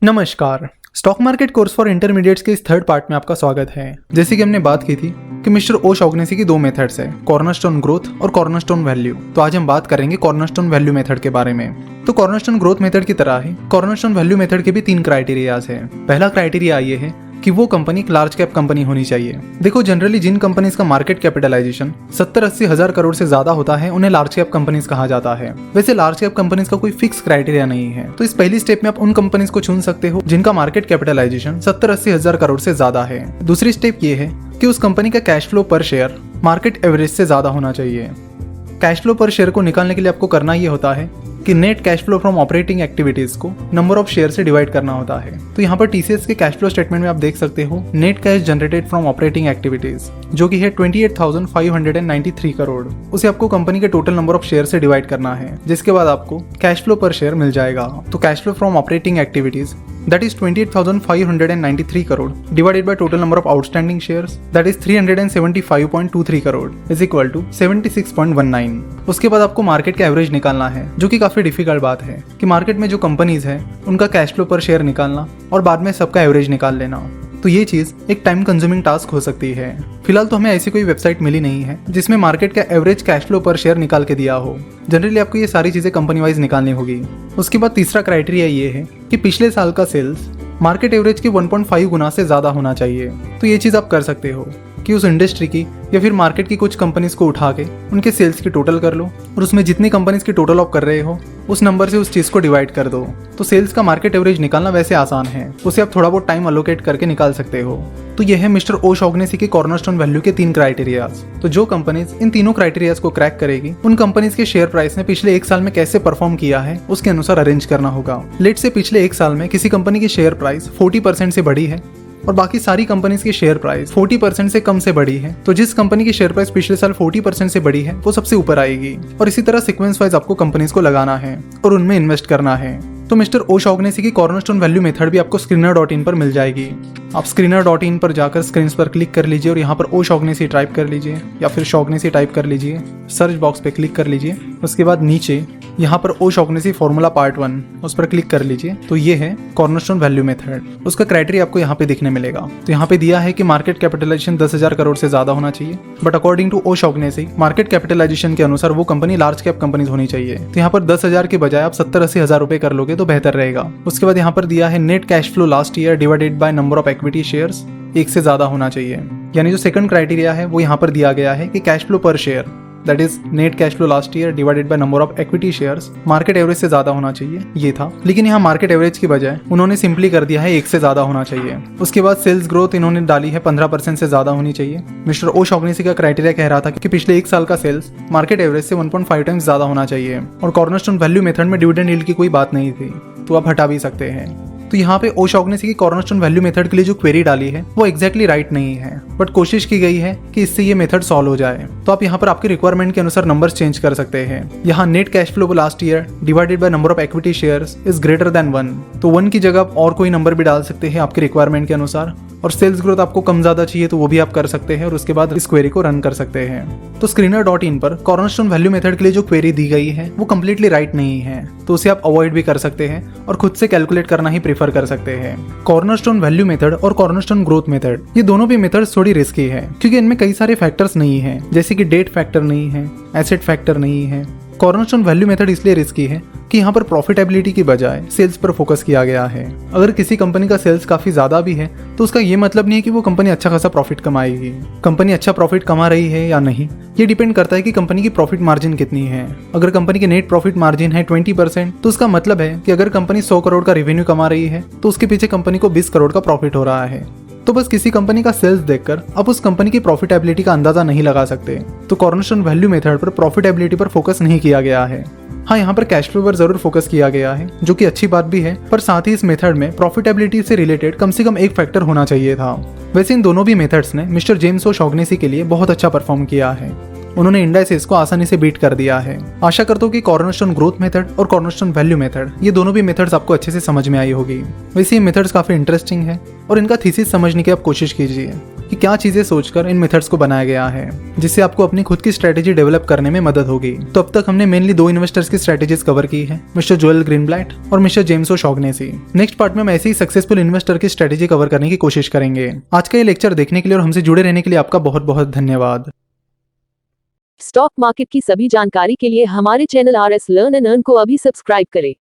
नमस्कार। Stock market course for intermediates के इस थर्ड पार्ट में आपका स्वागत है। जैसे कि हमने बात की थी कि मिस्टर ओशॉग्नेसी की दो मेथड्स है, कॉर्नरस्टोन ग्रोथ और कॉर्नरस्टोन वैल्यू। तो आज हम बात करेंगे कॉर्नरस्टोन वैल्यू मेथड के बारे में। तो कॉर्नरस्टोन ग्रोथ मेथड की तरह ही कॉर्नरस्टोन वैल्यू मेथड के भी 3 क्राइटेरियाज है। पहला क्राइटेरिया ये है कि वो कंपनी एक लार्ज कैप कंपनी होनी चाहिए। देखो, जनरली जिन कंपनीज का मार्केट कैपिटलाइजेशन 70-80 हजार करोड़ से ज्यादा होता है उन्हें लार्ज कैप कंपनीज कहा जाता है। वैसे लार्ज कैप कंपनीज का कोई फिक्स क्राइटेरिया नहीं है, तो इस पहली स्टेप में आप उन कंपनीज को चुन सकते हो जिनका मार्केट कैपिटलाइजेशन 70-80 हजार करोड़ से ज्यादा है। दूसरी स्टेप ये है कि उस कंपनी का कैश फ्लो पर शेयर मार्केट एवरेज से ज्यादा होना चाहिए। कैश फ्लो पर शेयर को निकालने के लिए आपको करना ये होता है कि net cash flow from operating activities को नंबर ऑफ शेयर से डिवाइड करना होता है। तो यहाँ पर टीसीएस के कैश फ्लो स्टेटमेंट में आप देख सकते हो net cash generated from operating activities, जो कि है 28,593 करोड़। उसे आपको कंपनी के टोटल नंबर ऑफ शेयर से डिवाइड करना है, जिसके बाद आपको कैश फ्लो पर शेयर मिल जाएगा। तो cash flow from operating activities that is 28,593 crore divided by total number of outstanding shares that is 375.23 crore is equal to 76.19। उसके बाद आपको मार्केट का एवरेज निकालना है, जो कि काफी डिफिकल्ट बात है कि मार्केट में जो कंपनीज है उनका कैश फ्लो पर शेयर निकालना और बाद में सबका एवरेज निकाल लेना। तो ये चीज एक टाइम कंज्यूमिंग टास्क हो सकती है। फिलहाल तो हमें ऐसी कोई वेबसाइट मिली नहीं है जिसमें मार्केट का एवरेज कैश फ्लो पर शेयर निकाल के दिया हो। जनरली आपको ये सारी चीजें कंपनी वाइज निकालनी होगी। उसके बाद तीसरा क्राइटेरिया ये है कि पिछले साल का सेल्स मार्केट एवरेज के 1.5 गुना से ज्यादा होना चाहिए। तो ये चीज आप कर सकते हो कि उस इंडस्ट्री की या फिर मार्केट की कुछ कंपनीज को उठा के उनके सेल्स की टोटल कर लो और उसमें जितनी कंपनीज की टोटल आप कर रहे हो उस नंबर से उस चीज को डिवाइड कर दो। तो सेल्स का मार्केट एवरेज निकालना वैसे आसान है, उसे आप थोड़ा बहुत टाइम अलोकेट करके निकाल सकते हो। तो यह है मिस्टर ओशॉग्नेसी के कॉर्नरस्टोन वैल्यू के 3 क्राइटेरियाज। तो जो कंपनीज इन तीनों क्राइटेरियाज को क्रैक करेगी उन कंपनीज के शेयर प्राइस ने पिछले 1 साल में कैसे परफॉर्म किया है उसके अनुसार अरेंज करना होगा। लेट से पिछले 1 साल में किसी कंपनी की शेयर प्राइस 40% से बढ़ी है और बाकी सारी कंपनीज की शेयर प्राइस 40% से कम से बढ़ी है, तो जिस कंपनी की शेयर प्राइस पिछले साल 40% से बढ़ी है वो सबसे ऊपर आएगी। और इसी तरह सीक्वेंस वाइज आपको कंपनीज को लगाना है और उनमें इन्वेस्ट करना है। तो मिस्टर ओशॉग्नेसी की कॉर्नरस्टोन वैल्यू मेथड भी आपको screener.in पर मिल जाएगी। आप screener.in पर जाकर स्क्रीन पर क्लिक कर लीजिए और यहाँ पर ओशॉग्नेसी टाइप कर लीजिए या फिर शॉग्नेसी टाइप कर लीजिए, सर्च बॉक्स पे क्लिक कर लीजिए। उसके बाद नीचे यहाँ पर ओशॉग्नेसी फॉर्मूला पार्ट 1 उस पर क्लिक कर लीजिए। तो ये है कॉर्नरस्टोन वैल्यू मेथड। उसका क्राइटेरिया आपको यहाँ पे दिखने मिलेगा। तो यहाँ पे दिया है कि मार्केट कैपिटलाइजेशन 10,000 करोड़ से ज्यादा होना चाहिए, but according to O'Shaughnessy market capitalization के अनुसार वो कंपनी लार्ज कैप कंपनीज होनी चाहिए। तो यहाँ पर 10,000 के बजाय आप 70-80 हजार रुपए कर लोगे तो बेहतर रहेगा। उसके बाद यहाँ पर दिया है net cash flow last year divided by number of equity shares 1 से ज्यादा होना चाहिए। यानी जो सेकंड क्राइटेरिया है वो यहाँ पर दिया गया है कि कैश फ्लो पर share that is net cash flow last year divided by number of equity shares market average से ज्यादा होना चाहिए, ये था। लेकिन यहाँ मार्केट एवरेज की बजाय उन्होंने सिंपली कर दिया है 1 से ज्यादा होना चाहिए। उसके बाद सेल्स ग्रोथ इन्होंने डाली है 15% से ज्यादा होनी चाहिए। मिस्टर ओशॉग्नेसी का क्राइटेरिया कह रहा था कि पिछले 1 साल का सेल्स मार्केट एवरेज से 1.5 टाइम्स ज्यादा होना चाहिए। और कॉर्नरस्टोन वैल्यू मेथड में डिविडेंड यील्ड की कोई बात नहीं थी, तो आप हटा भी सकते हैं। तो यहाँ पे ओशॉग्नेसी की कॉर्नरस्टोन वैल्यू मेथड के लिए जो क्वेरी डाली है वो एग्जैक्टली राइट नहीं है, बट कोशिश की गई है कि इससे ये मेथड सॉल्व हो जाए। तो आप यहाँ पर आपकी रिक्वायरमेंट के अनुसार नंबर्स चेंज कर सकते हैं। यहाँ net cash flow last year divided by number of equity shares is greater than 1, तो 1 की जगह आप और कोई नंबर भी डाल सकते हैं आपकी रिक्वायरमेंट के अनुसार। और सेल्स ग्रोथ आपको कम ज्यादा चाहिए तो वो भी आप कर सकते हैं और उसके बाद इस क्वेरी को रन कर सकते हैं। तो screener.in पर कॉर्नरस्टोन वैल्यू मेथड के लिए जो क्वेरी दी गई है वो कम्प्लीटली राइट नहीं है, तो उसे आप अवॉइड भी कर सकते हैं और खुद से कैलकुलेट करना ही प्रीफर कर सकते हैं। कॉर्नरस्टोन वैल्यू मेथड और कॉर्नरस्टोन ग्रोथ मेथड ये दोनों भी मेथड्स थोड़ी रिस्की है, क्योंकि इनमें कई सारे फैक्टर्स नहीं है, जैसे कि डेट फैक्टर नहीं है, एसेट फैक्टर नहीं है। कॉर्नरस्टोन वैल्यू मेथड इसलिए रिस्की है कि यहाँ पर प्रॉफिटेबिलिटी की बजाय सेल्स पर फोकस किया गया है। अगर किसी कंपनी का सेल्स काफी ज्यादा भी है तो उसका ये मतलब नहीं है कि वो कंपनी अच्छा खासा प्रॉफिट कमाएगी। कंपनी अच्छा प्रॉफिट कमा रही है या नहीं ये डिपेंड करता है कि कंपनी की प्रॉफिट मार्जिन कितनी है। अगर कंपनी की नेट प्रॉफिट मार्जिन है 20%, तो उसका मतलब है कि अगर कंपनी 100 करोड़ का रेवेन्यू कमा रही है तो उसके पीछे कंपनी को 20 करोड़ का प्रॉफिट हो रहा है। तो बस किसी कंपनी का सेल्स देखकर आप उस कंपनी की प्रॉफिटेबिलिटी का अंदाजा नहीं लगा सकते। तो कॉर्नरस्टोन वैल्यू मेथड पर प्रॉफिटेबिलिटी पर फोकस नहीं किया गया है। हाँ, यहाँ पर कैश फ्लो पर जरूर फोकस किया गया है, जो कि अच्छी बात भी है, पर साथ ही इस मेथड में प्रॉफिटेबिलिटी से रिलेटेड कम से कम एक फैक्टर होना चाहिए था। वैसे इन दोनों भी मेथड्स ने मिस्टर जेम्स ओशॉग्नेसी के लिए बहुत अच्छा परफॉर्म किया है। उन्होंने इंडाइसेस को आसानी से बीट कर दिया है। आशा करता हूँ कि कॉर्नरस्टोन ग्रोथ मेथड और कॉर्नरस्टोन वैल्यू मेथड, ये दोनों भी मेथड्स आपको अच्छे से समझ में आई होगी। वैसे ये मेथड्स काफी इंटरेस्टिंग है और इनका थीसिस समझने की आप कोशिश कीजिए कि क्या चीजें सोचकर इन मेथड्स को बनाया गया है, जिससे आपको अपनी खुद की स्ट्रेटेजी डेवलप करने में मदद होगी। तो अब तक हमने मेनली 2 इन्वेस्टर्स की स्ट्रेटेजीज कवर की है, मिस्टर जोएल ग्रीनब्लैट और मिस्टर जेम्स ओशॉग्नेसी। नेक्स्ट पार्ट में हम ऐसे ही सक्सेसफुल इन्वेस्टर की स्ट्रेटेजी कवर करने की कोशिश करेंगे। आज का ये लेक्चर देखने के लिए और हमसे जुड़े रहने के लिए आपका बहुत बहुत धन्यवाद। स्टॉक मार्केट की सभी जानकारी के लिए हमारे channel RS learn and earn को अभी सब्सक्राइब करें।